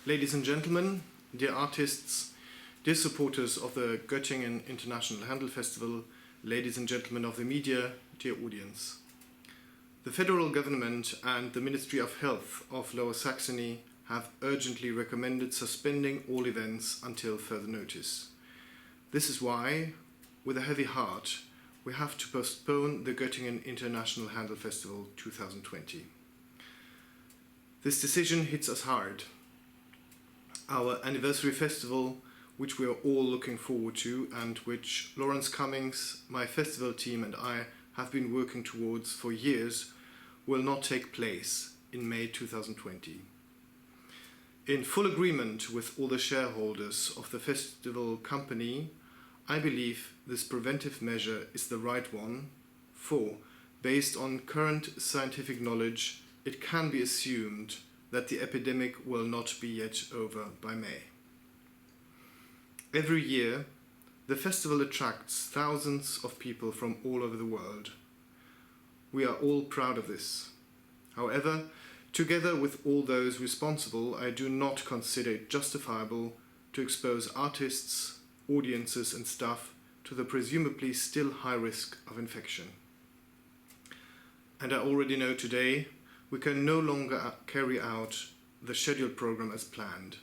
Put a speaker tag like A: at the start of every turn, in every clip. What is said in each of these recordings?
A: Ladies and gentlemen, dear artists, dear supporters of the Göttingen International Handel Festival, ladies and gentlemen of the media, dear audience. The federal government and the Ministry of Health of Lower Saxony have urgently recommended suspending all events until further notice. This is why, with a heavy heart, we have to postpone the Göttingen International Handel Festival 2020. This decision hits us hard. Our anniversary festival, which we are all looking forward to and which Lawrence Cummings, my festival team and I have been working towards for years, will not take place in May 2020. In full agreement with all the shareholders of the festival company, I believe this preventive measure is the right one, for, based on current scientific knowledge, it can be assumed that the epidemic will not be yet over by May. Every year, the festival attracts thousands of people from all over the world. We are all proud of this. However, together with all those responsible, I do not consider it justifiable to expose artists, audiences and staff to the presumably still high risk of infection. And I already know today we can no longer carry out the scheduled program as planned.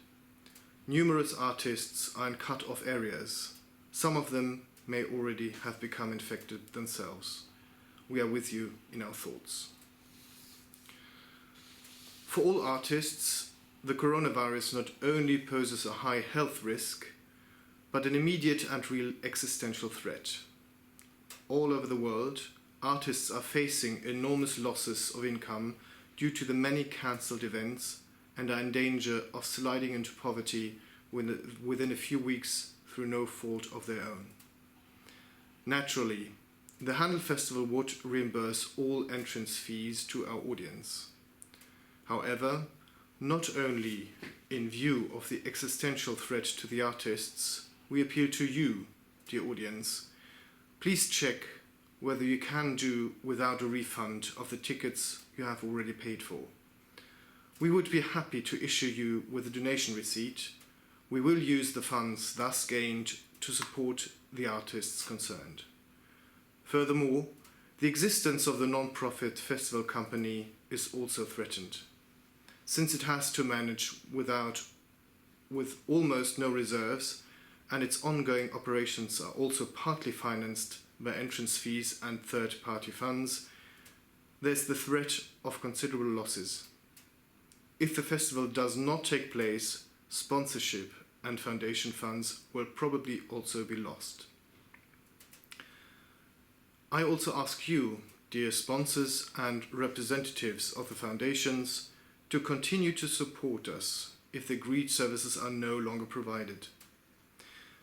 A: Numerous artists are in cut-off areas. Some of them may already have become infected themselves. We are with you in our thoughts. For all artists, the coronavirus not only poses a high health risk, but an immediate and real existential threat. All over the world, artists are facing enormous losses of income due to the many cancelled events and are in danger of sliding into poverty within a few weeks through no fault of their own. Naturally, the Handel Festival would reimburse all entrance fees to our audience. However, not only in view of the existential threat to the artists, we appeal to you, dear audience. Please check whether you can do without a refund of the tickets you have already paid for. We would be happy to issue you with a donation receipt. We will use the funds thus gained to support the artists concerned. Furthermore, the existence of the non-profit festival company is also threatened, since it has to manage with almost no reserves, and its ongoing operations are also partly financed by entrance fees and third-party funds. There's the threat of considerable losses. If the festival does not take place, sponsorship and foundation funds will probably also be lost. I also ask you, dear sponsors and representatives of the foundations, to continue to support us if the agreed services are no longer provided.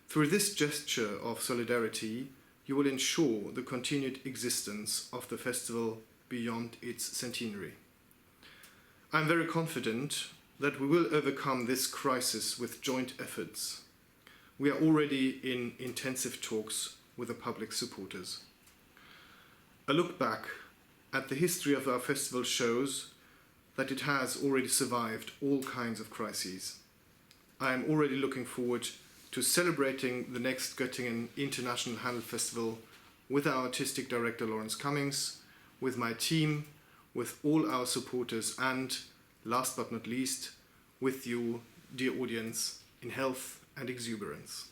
A: Through this gesture of solidarity, you will ensure the continued existence of the festival beyond its centenary. I am very confident that we will overcome this crisis with joint efforts. We are already in intensive talks with the public supporters. A look back at the history of our festival shows that it has already survived all kinds of crises. I am already looking forward to celebrating the next Göttingen International Handel Festival with our artistic director Lawrence Cummings, with my team, with all our supporters and, last but not least, with you, dear audience, in health and exuberance.